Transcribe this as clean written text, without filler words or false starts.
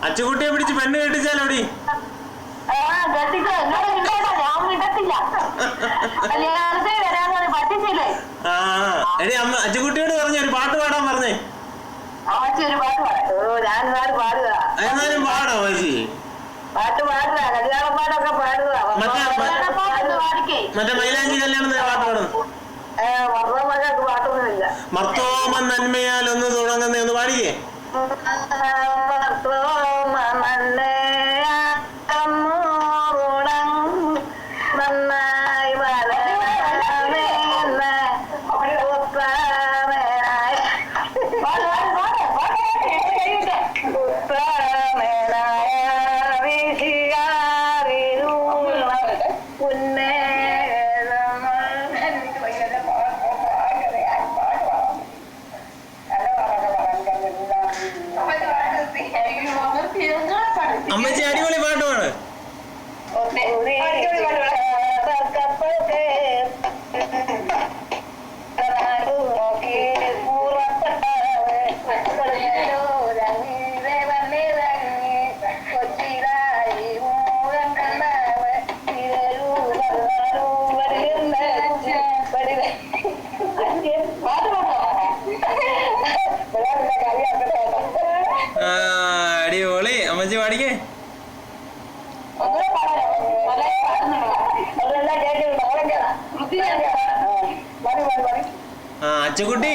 അച്ചുകുട്ടിയെ പിടിച്ച് പെണ്ണ് കെട്ടിച്ചാലോടി. എടി അമ്മ അച്ചുകുട്ടിയോട് പറഞ്ഞു ഒരു പാട്ട് പാടാൻ പറഞ്ഞേ. എന്നാലും പാടോ ചേച്ചി? മറ്റേ മൈലാഞ്ചി കല്യാണത്തിന് പാട്ട് പാടും. മർത്തോമ നന്മയാൽ ഒന്ന് തുടങ്ങുന്ന ഒന്ന് പാടിക്കേ. അമ്മച്ചി അടിപൊളി പാട്ടുമാണ്. അടിപൊളി. അമ്മച്ചി പാടിക്കേ. അച്ചുകുട്ടി